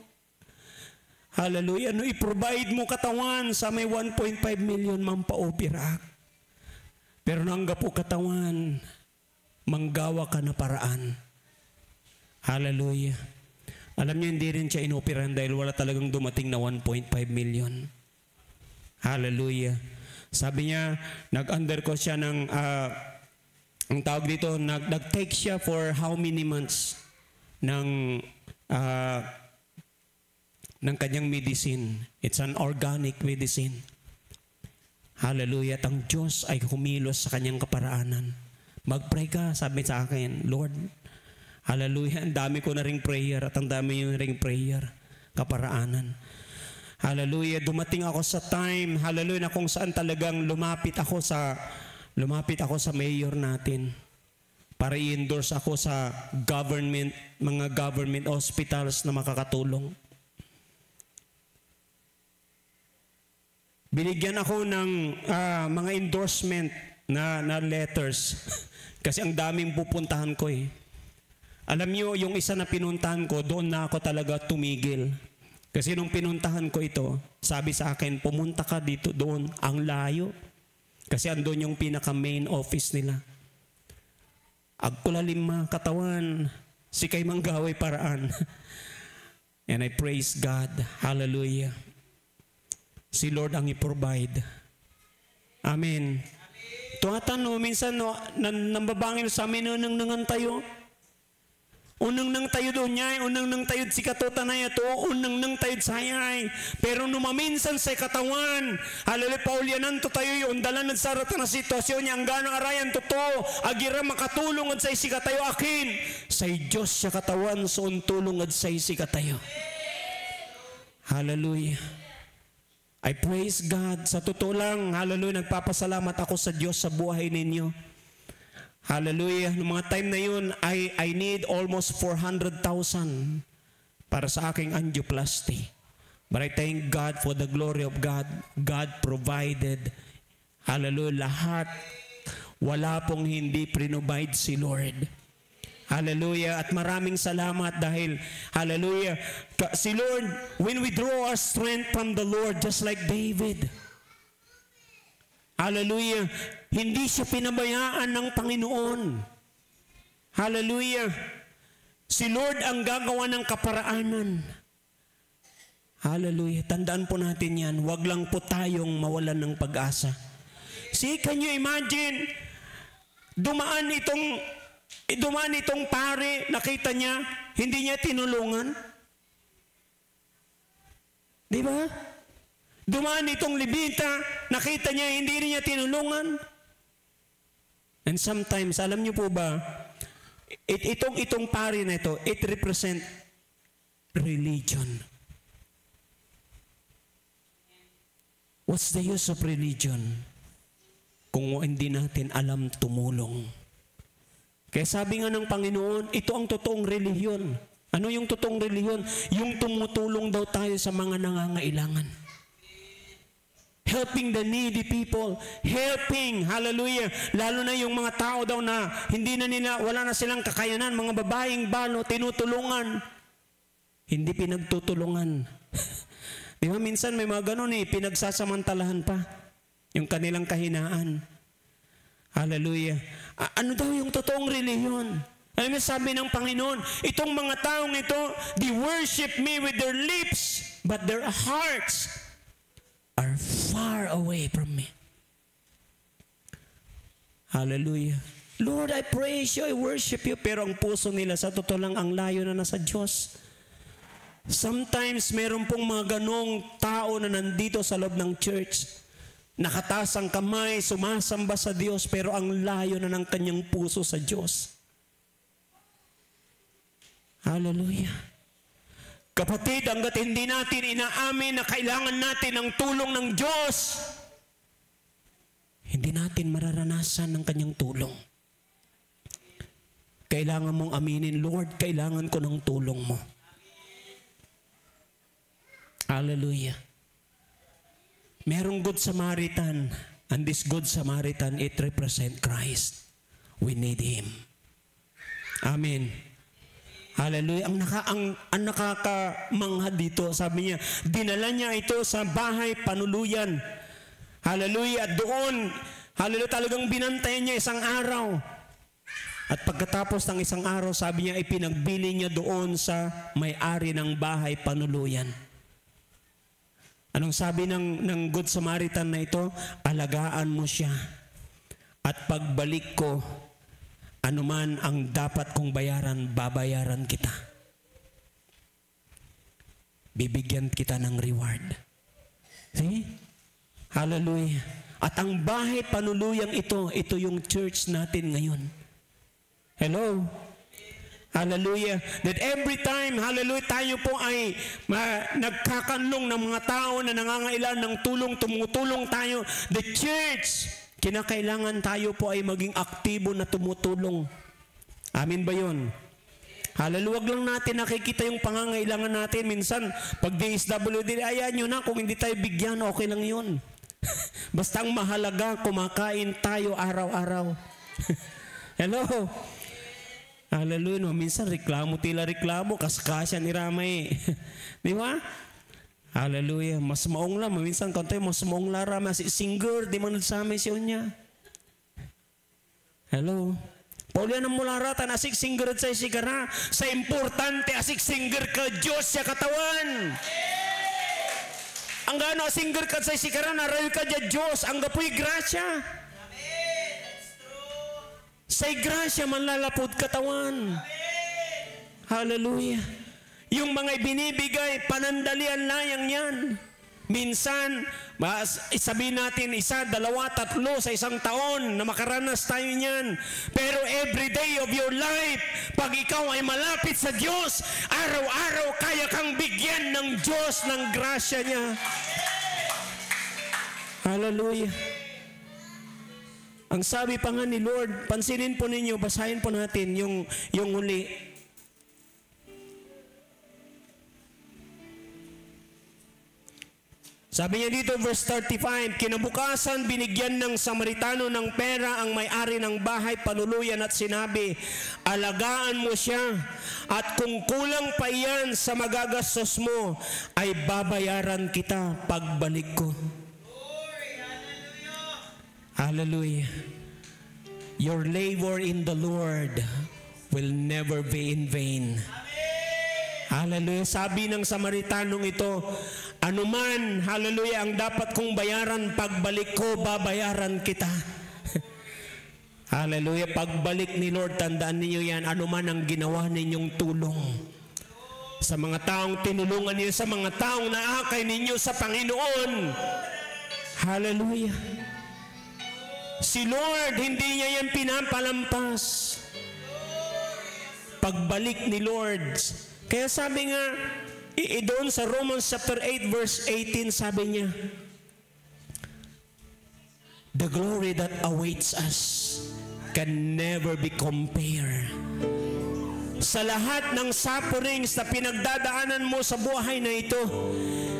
Hallelujah. Ano i-provide mo katawan sa may 1.5 million mampa-opera. Pero nangga po katawan, manggawa ka na paraan. Hallelujah. Alam niyo, hindi rin siya inoperan dahil wala talagang dumating na 1.5 million. Hallelujah. Sabi niya, nag-undergo siya ng, ang tawag dito, nag-take siya for how many months ng kanyang medicine. It's an organic medicine. Hallelujah. At ang Diyos ay kumilos sa kanyang kaparaanan. Mag-pray ka, sabi sa akin, Lord, hallelujah, ang dami ko na ring prayer at ang dami yung ring prayer, kaparaanan. Hallelujah. Dumating ako sa time, hallelujah, na kung saan talagang lumapit ako sa mayor natin para i-endorse ako sa mga government hospitals na makakatulong. Binigyan ako ng mga endorsement na letters kasi ang daming pupuntahan ko eh. Alam niyo, yung isa na pinuntahan ko, doon na ako talaga tumigil. Kasi nung pinuntahan ko ito, sabi sa akin, pumunta ka dito, doon, ang layo. Kasi andun yung pinaka main office nila. Agkulalim katawan, si kay manggaway paraan. And I praise God. Hallelujah. Si Lord ang i-provide. Amen. Tuwatan no, minsan no, nambabangin sa amin, unang nangan tayo. Unang nang tayo doon niya, unang nang tayo si katota na ito, unang nang tayo sayay. Pero numaminsan sa katawan, hallelujah, Paulianan to tayo yung dalan ng sarata na sitwasyon niya, ang ganang arayan to, agira makatulong at sa isi katayo akin. Sa Diyos siya katawan, so untulong at sa isi katayo. Hallelujah. I praise God. Sa totoo lang, hallelujah, nagpapasalamat ako sa Diyos sa buhay ninyo. Hallelujah. Noong mga time na yun, I need almost 400,000 para sa aking angioplasty. But I thank God for the glory of God. God provided, Hallelujah. Lahat. Wala pong hindi provide si Lord. Hallelujah. At maraming salamat dahil, hallelujah, si Lord, when we draw our strength from the Lord, just like David, hallelujah, hindi siya pinabayaan ng Panginoon. Hallelujah. Si Lord ang gagawa ng kaparaanan. Hallelujah. Tandaan po natin yan. Huwag lang po tayong mawalan ng pag-asa. See, can you imagine, dumaan itong pare, nakita niya, hindi niya tinulungan. Di ba? Dumaan itong Levita, nakita niya, hindi rin niya tinulungan. And sometimes, alam niyo po ba, itong pare na ito, it represent religion. What's the use of religion kung hindi natin alam tumulong? Kaya sabi nga ng Panginoon, ito ang totoong relihiyon. Ano yung totoong relihiyon? Yung tumutulong daw tayo sa mga nangangailangan. Helping the needy people. Helping, hallelujah. Lalo na yung mga tao daw na hindi na nila, wala na silang kakayanan, mga babaeng balo, tinutulungan. Hindi pinagtutulungan. Di ba minsan may mga ganun pinagsasamantalahan pa yung kanilang kahinaan. Hallelujah. Ano daw yung totoong relihiyon? Ano sabi ng Panginoon? Itong mga taong ito, they worship me with their lips, but their hearts are far away from me. Hallelujah. Lord, I praise you, I worship you, pero ang puso nila sa totoo lang ang layo na nasa Diyos. Sometimes meron pong mga ganong tao na nandito sa loob ng church. Nakataas ang kamay, sumasamba sa Diyos, pero ang layo na ng kanyang puso sa Diyos. Hallelujah. Kapatid, hanggat hindi natin inaamin na kailangan natin ang tulong ng Diyos, hindi natin mararanasan ng kanyang tulong. Kailangan mong aminin, Lord, kailangan ko ng tulong mo. Hallelujah. Merong Good Samaritan, and this Good Samaritan, it represents Christ. We need Him. Amen. Hallelujah. Ang nakakamangha dito, sabi niya, dinala niya ito sa bahay panuluyan. Hallelujah. At doon, hallelujah, talagang binantayan niya isang araw. At pagkatapos ng isang araw, sabi niya, ipinagbili niya doon sa may-ari ng bahay panuluyan. Anong sabi ng Good Samaritan na ito? Alagaan mo siya. At pagbalik ko, anuman ang dapat kong bayaran, babayaran kita. Bibigyan kita ng reward. See? Hallelujah. At ang bahay panuluyang ito yung church natin ngayon. Hello? Hallelujah. That every time, hallelujah, tayo po ay nagkakanlong ng mga tao na nangangailangan ng tulong, tumutulong tayo. The church, kinakailangan tayo po ay maging aktibo na tumutulong. Amin ba yun? Hallelujah. Wag lang natin nakikita yung pangangailangan natin. Minsan, pag DSWD, ayan nyo na, kung hindi tayo bigyan, okay lang yun. Basta ang mahalaga, kumakain tayo araw-araw. Hello? Hallelujah. No? Minsan tila reklamo, kaskasya ni Ramay. Di ba? Hallelujah. Mas maong lang. Minsan kanto mas maong lara. Mas singer, di man nagsama siya niya. Hello. Paulian ang mularata na asik singer at sa isigara. Sa importante, asik singer ka Diyos sa katawan. Ang gano singer ka sa isigara, narayo ka dyan Diyos. Ang gapoy grasya. Say grasya manlalapod katawan. Hallelujah. Yung mga binibigay, panandalian layang yan. Minsan, sabihin natin, 1, 2, 3 sa isang taon na makaranas tayo niyan. Pero every day of your life, pag ikaw ay malapit sa Diyos, araw-araw kaya kang bigyan ng Diyos ng grasya niya. Hallelujah. Ang sabi pa nga ni Lord, pansinin po ninyo, basahin po natin yung huli. Sabi niya dito, verse 35, kinabukasan binigyan ng Samaritano ng pera ang may-ari ng bahay panuluyan at sinabi, alagaan mo siya at kung kulang pa iyan sa magagastos mo, ay babayaran kita pagbalik ko. Hallelujah. Your labor in the Lord will never be in vain. Hallelujah. Sabi ng Samaritanong ito, anuman, hallelujah, ang dapat kong bayaran, pagbalik ko, babayaran kita. Hallelujah. Pagbalik ni Lord, tandaan niyo yan, anuman ang ginawa ninyong tulong. Sa mga taong tinulungan niyo, sa mga taong naakay ninyo sa Panginoon. Hallelujah. Si Lord, hindi niya yan pinapalampas. Pagbalik ni Lord. Kaya sabi nga, doon sa Romans chapter 8 verse 18, sabi niya, the glory that awaits us can never be compared. Sa lahat ng sufferings na pinagdadaanan mo sa buhay na ito,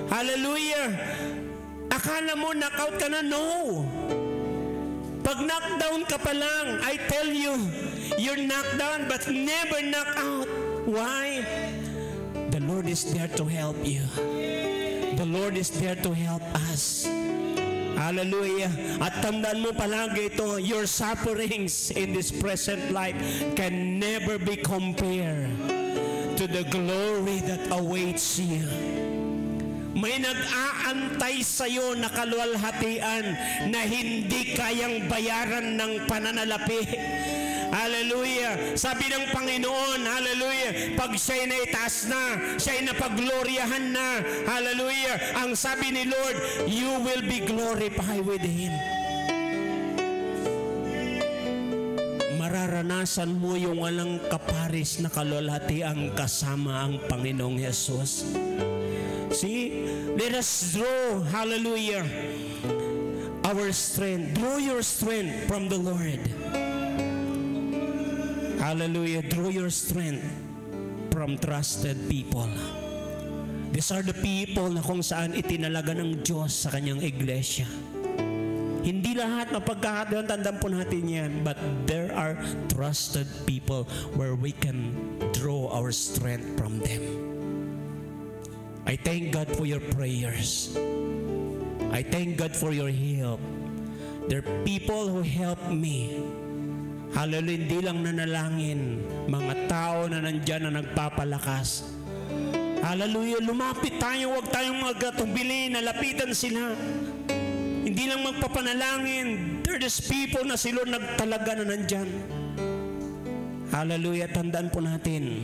hallelujah, akala mo knockout ka na? No. Pag knockdown ka pa lang, I tell you, you're knocked down but never knocked out. Why? The Lord is there to help you. The Lord is there to help us. Hallelujah. At tandaan mo palagi ito, your sufferings in this present life can never be compared to the glory that awaits you. May nag-aantay sa'yo na kaluwalhatian na hindi kayang bayaran ng pananalapi. Hallelujah. Sabi ng Panginoon, hallelujah, pag siya'y naitaas na, siya'y napagloryahan na, hallelujah, ang sabi ni Lord, you will be glorified with Him. Mararanasan mo yung walang kaparis na kaluwalhatian kasama ang Panginoong Yesus. See, let us draw, hallelujah, our strength. Draw your strength from the Lord. Hallelujah. Draw your strength from trusted people. These are the people na kung saan itinalaga ng Diyos sa kanyang iglesia. Hindi lahat mapagkakataon, tandaan po natin yan. But there are trusted people where we can draw our strength from them. I thank God for your prayers. I thank God for your help. There are people who help me. Hallelujah, hindi lang nanalangin, mga tao na nandyan na nagpapalakas. Hallelujah, lumapit tayo, huwag tayong magkatubili, nalapitan sila. Hindi lang magpapanalangin, there's people na sila nagtalaga na nandyan. Hallelujah, tandaan po natin.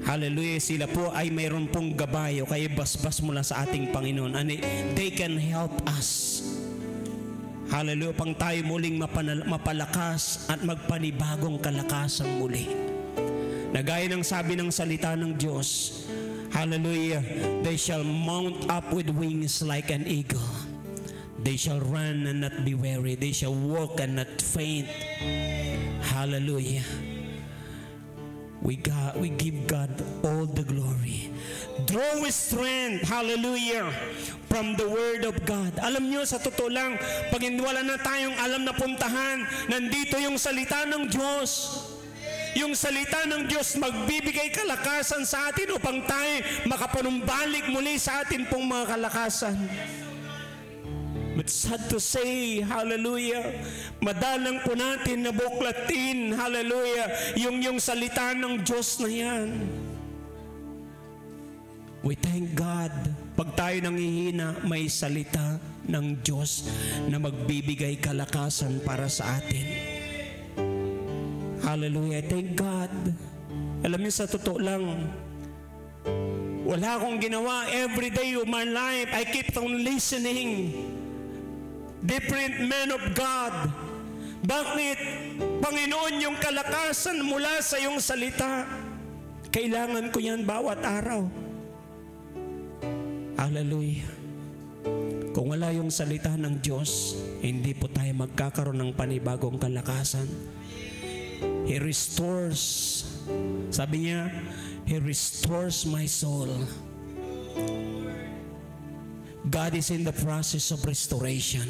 Hallelujah, sila po ay mayroon pong gabayo, kaya basbas mula sa ating Panginoon. And they can help us. Hallelujah, pang tayo muling mapalakas at magpanibagong kalakasang muli. Nagaya ng sabi ng salita ng Diyos, hallelujah, they shall mount up with wings like an eagle. They shall run and not be weary. They shall walk and not faint. Hallelujah. We give God all the glory. Draw with strength, hallelujah, from the Word of God. Alam nyo, sa totoo lang, pag wala na tayong alam na puntahan, nandito yung salita ng Diyos. Yung salita ng Diyos magbibigay kalakasan sa atin upang tayo makapanumbalik muli sa atin pong mga kalakasan. But sad to say, hallelujah, madalang po natin na buklatin, hallelujah, yung salita ng Diyos na yan. We thank God, pag tayo nangihina, may salita ng Diyos na magbibigay kalakasan para sa atin. Hallelujah, thank God. Alam niyo, sa totoo lang, wala akong ginawa. Every day of my life, I keep on listening. Different men of God. Bakit? Panginoon, yung kalakasan mula sa iyong salita, kailangan ko yan bawat araw. Hallelujah. Kung wala yung salita ng Diyos, hindi po tayo magkakaroon ng panibagong kalakasan. He restores. Sabi niya, He restores my soul. God is in the process of restoration.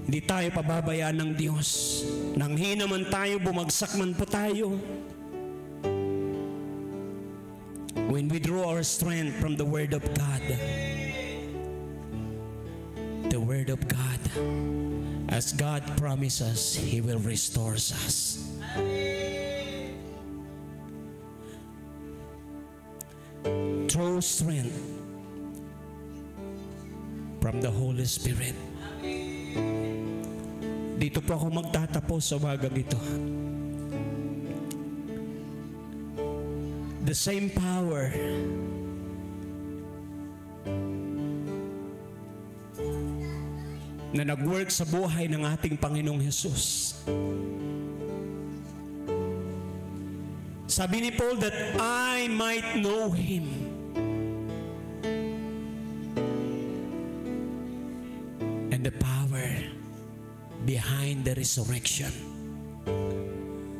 Hindi tayo pababayaan ng Diyos. Nanghina man tayo, bumagsak man po tayo. When we draw our strength from the Word of God, the Word of God, as God promises, He will restore us. Draw strength from the Holy Spirit. Dito po ako magtatapos sa umagang ito. The same power na nag-work sa buhay ng ating Panginoong Hesus. Sabi ni Paul, that I might know Him. And the power behind the resurrection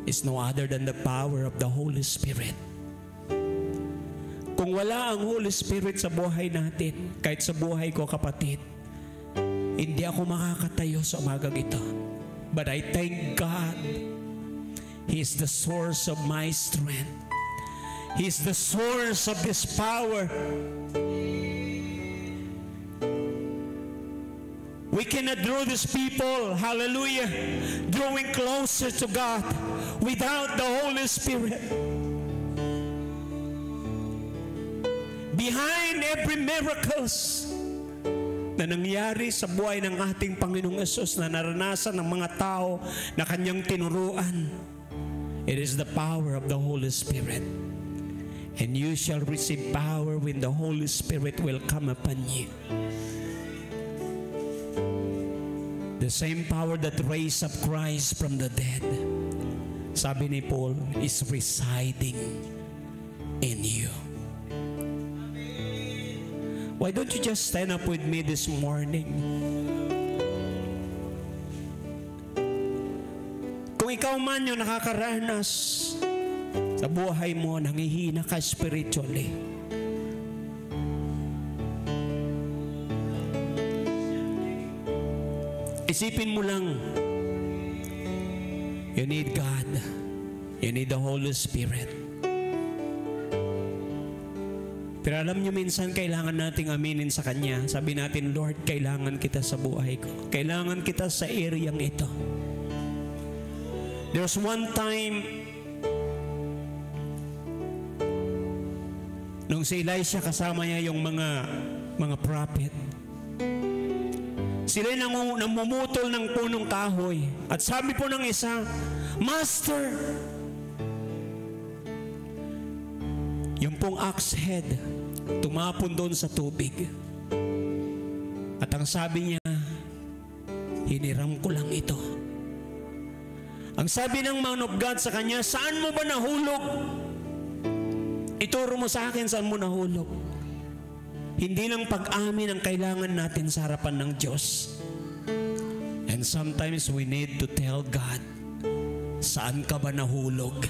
is no other than the power of the Holy Spirit. Kung wala ang Holy Spirit sa buhay natin, kahit sa buhay ko, kapatid, hindi ako makakatayo sa umagang ito. But I thank God, He is the source of my strength. He is the source of this power. We cannot draw these people, hallelujah, drawing closer to God without the Holy Spirit. Behind every miracles na nangyari sa buhay ng ating Panginoong Hesus na naranasan ng mga tao na Kanyang tinuruan, it is the power of the Holy Spirit. And you shall receive power when the Holy Spirit will come upon you. The same power that raised up Christ from the dead, sabi ni Paul, is residing in you. Why don't you just stand up with me this morning? Kung ikaw man yung nakakaranas sa buhay mo, nangihina ka spiritually, isipin mo lang, you need God. You need the Holy Spirit. Pero alam niyo, minsan kailangan nating aminin sa Kanya. Sabi natin, Lord, kailangan kita sa buhay ko. Kailangan kita sa areang ito. There's one time, nung si Elisha kasama niya yung mga prophet, sila namumutol ng punong kahoy. At sabi po ng isa, Master, yung pong axe head, tumapon doon sa tubig. At ang sabi niya, hiniram ko lang ito. Ang sabi ng man of God sa kanya, saan mo ba nahulog? Ituro mo sa akin saan mo nahulog. Hindi lang pag-amin ang kailangan natin sa harapan ng Diyos. And sometimes we need to tell God, saan ka ba nahulog?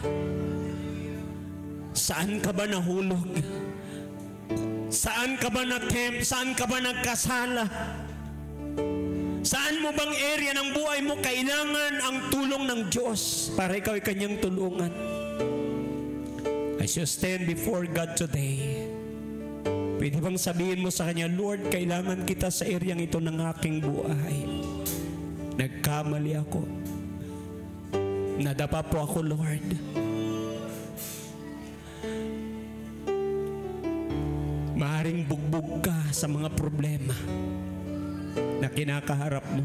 Saan ka ba nahulog? Saan ka ba na-tempt? Saan ka ba nagkasala? Saan mo bang area ng buhay mo kailangan ang tulong ng Diyos para ikaw ay Kanyang tulungan? As you stand before God today, pwede bang sabihin mo sa Kanya, Lord, kailangan kita sa areang ito ng aking buhay. Nagkamali ako. Nadapa po ako, Lord. Maaring bugbog ka sa mga problema na kinakaharap mo.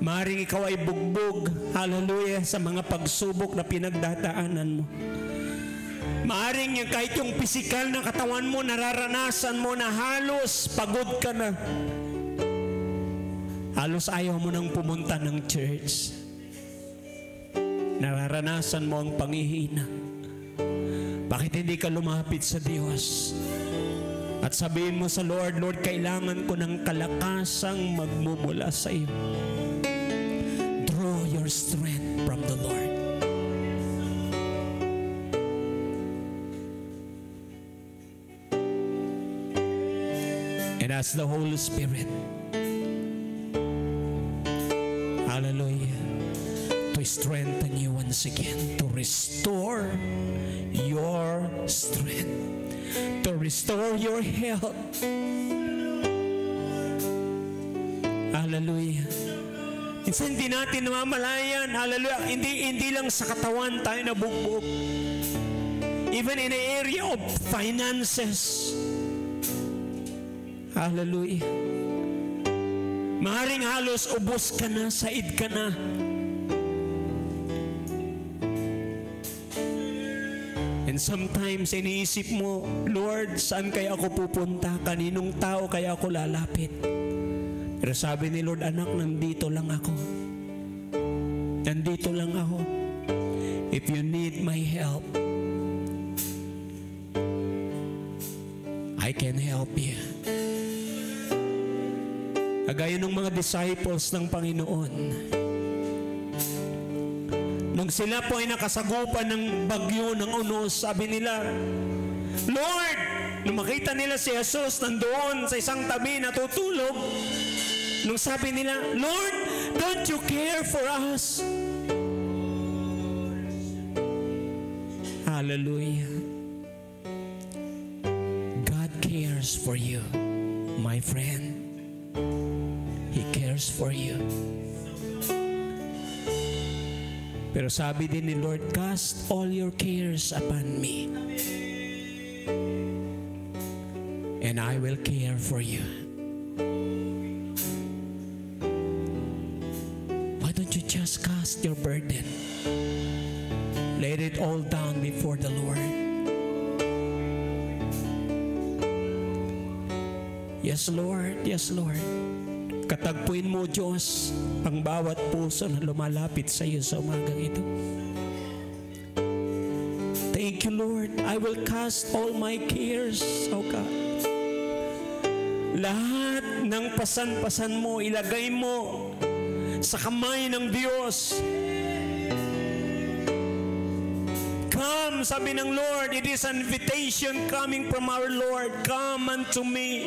Maaring ikaw ay bugbog, hallelujah, sa mga pagsubok na pinagdadaanan mo. Maaring yung kahit yung pisikal na katawan mo, nararanasan mo na halos pagod ka na. Halos ayaw mo nang pumunta ng church. Nararanasan mo ang panghihina. Bakit hindi ka lumapit sa Diyos? At sabihin mo sa Lord, Lord, kailangan ko ng kalakasang magmumula sa iyo. Draw your strength from the Lord. And ask the Holy Spirit, hallelujah, to strengthen you once again, to restore your strength, to restore your health. Hallelujah. Minsan hindi natin namamalayan, hallelujah, hindi lang sa katawan tayo nabugbog. Even in the area of finances. Hallelujah. Maaaring halos ubos ka na, said ka na. And sometimes iniisip mo, Lord, saan kaya ako pupunta? Kaninong tao kaya ako lalapit? Pero sabi ni Lord, anak, nandito lang ako. Nandito lang ako. If you need my help, I can help you. Kagaya ng mga disciples ng Panginoon. Nung sila po ay nakasagupan ng bagyo ng unos, sabi nila, Lord, nung makita nila si Jesus nandoon sa isang tabi natutulog, nung sabi nila, Lord, don't you care for us? Hallelujah. God cares for you, my friend. He cares for you. Pero sabi din ni Lord, cast all your cares upon me, and I will care for you. Why don't you just cast your burden? Lay it all down before the Lord. Yes, Lord. Yes, Lord. Katagpuin mo, Diyos, ang bawat puso na lumalapit sa iyo sa umagang ito. Thank you, Lord. I will cast all my cares, O God. Lahat ng pasan-pasan mo, ilagay mo sa kamay ng Diyos. Come, sabi ng Lord, it is an invitation coming from our Lord. Come unto me,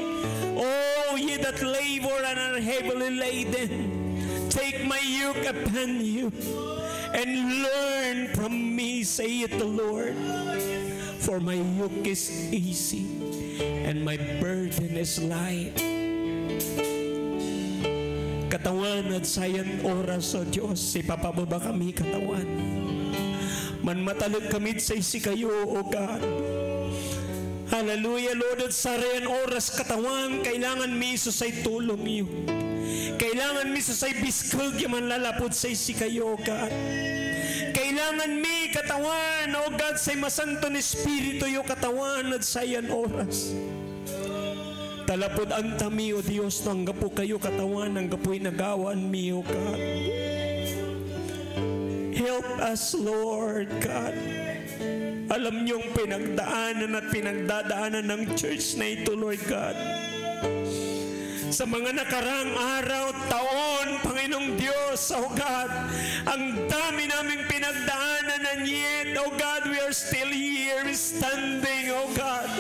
all ye that labor and are heavily laden. Take my yoke upon you, and learn from me, saith the Lord. For my yoke is easy, and my burden is light. Katawan at sayan oras, O Diyos, ipapababa kami katawan. Manmatalog kami sa isi kayo, O God. Hallelujah, Lord. At sarayan oras katawan, kailangan mi isus ay tulong iyo. Kailangan mi isus ay biskag yaman lalapod sa isi kayo, O God. Kailangan mi katawan, O God, sa masanto ni Espiritu yo katawan at sayan oras. Talapod ang tami, O Diyos, nang gapo kayo katawan, nang gapo'y nagawan mi, O God. Help us, Lord God. Alam niyong pinagdaanan at pinagdadaanan ng church na ito, Lord God. Sa mga nakarang araw, taon, Panginoong Diyos, O God, ang dami naming pinagdaanan, and yet, O God, we are still here standing, O God.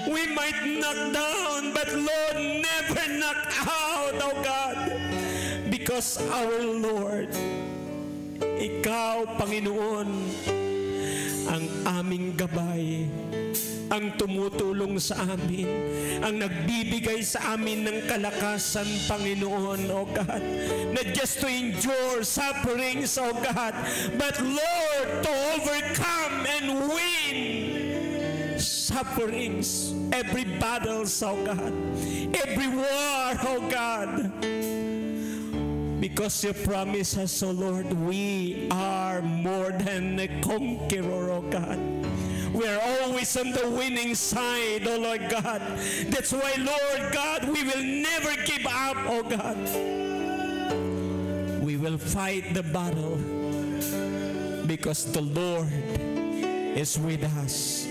We might knock down, but Lord, never knock out, O God. Because our Lord, Ikaw, Panginoon, ang aming gabay, ang tumutulong sa amin, ang nagbibigay sa amin ng kalakasan, Panginoon, O God. Not just to endure sufferings, O God, but Lord, to overcome and win sufferings, every battle, O God, every war, O God. Because you promise us, O Lord, we are more than a conqueror, O God. We are always on the winning side, O Lord God. That's why, Lord God, we will never give up, O God. We will fight the battle because the Lord is with us.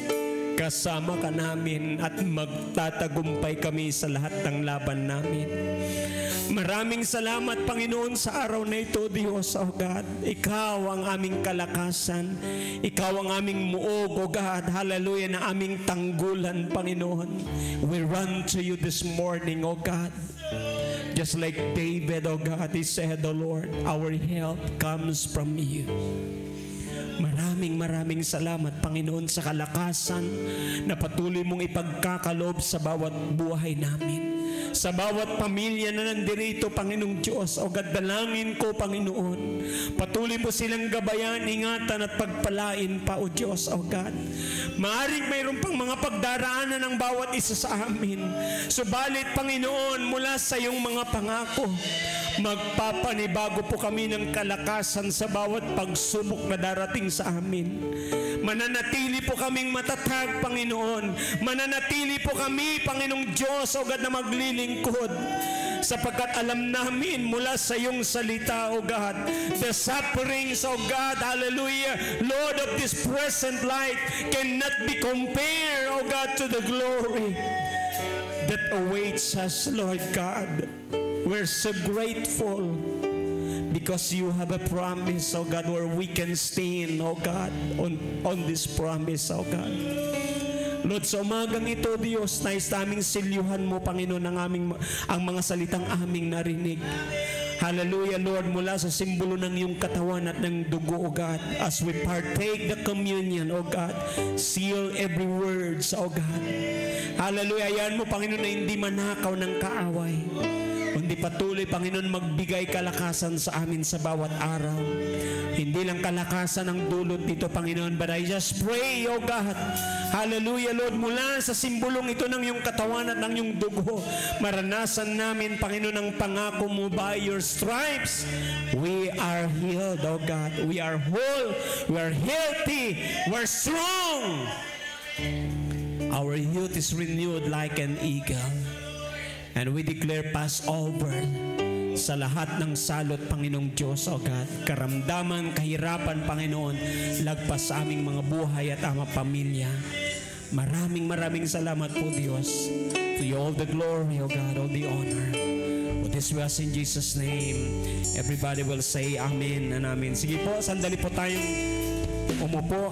kasama ka namin at magtatagumpay kami sa lahat ng laban namin. Maraming salamat, Panginoon, sa araw na ito, Diyos, O God. Ikaw ang aming kalakasan. Ikaw ang aming muog, O God. Hallelujah, na aming tanggulan, Panginoon. We run to you this morning, O God. Just like David, O God, he said, O Lord, our help comes from you. Maraming salamat, Panginoon, sa kalakasan na patuloy mong ipagkakaloob sa bawat buhay namin. Sa bawat pamilya na nandirito, Panginoong Diyos, O God, dalangin ko, Panginoon, patuloy mo silang gabayan, ingatan at pagpalain pa, O Diyos, O God. Maaring mayroon pang mga pagdaraanan ng bawat isa sa amin. Subalit, Panginoon, mula sa iyong mga pangako, magpapanibago po kami ng kalakasan sa bawat pagsubok na darating sa amin. Mananatili po kaming matatag, Panginoon. Mananatili po kami, Panginoong Diyos, O God, na maglilingkod. Sapagkat alam namin mula sa iyong salita, O God, the sufferings, O God, hallelujah, Lord, of this present life cannot be compared, O God, to the glory that awaits us, Lord God. We're so grateful because you have a promise, oh God, where we can stand, oh God, on this promise, oh God. Lord, sa umagang ito, Diyos, nais naming silyuhan mo, Panginoon, ang mga salitang aming narinig. Hallelujah, Lord, mula sa simbolo ng iyong katawan at ng dugo, O God, as we partake the communion, O God, seal every words, O God. Hallelujah, ayan mo, Panginoon, na hindi manakaw ng kaaway. Kundi patuloy, Panginoon, magbigay kalakasan sa amin sa bawat araw. Hindi lang kalakasan ang dulot dito, Panginoon, but I just pray, O God, hallelujah, Lord, mula sa simbolong ito ng iyong katawan at ng iyong dugo, maranasan namin, Panginoon, ang pangako mo, by your stripes, we are healed, O God. We are whole, we are healthy, we are strong. Our youth is renewed like an eagle. And we declare Passover sa lahat ng salot, Panginoong Diyos, O God. Karamdaman, kahirapan, Panginoon, lagpas sa aming mga buhay at amang pamilya. Maraming salamat po, Diyos. To you all the glory, O God, all the honor. For this we ask in Jesus' name. Everybody will say Amen and Amen. Sige po, sandali po tayong umupo.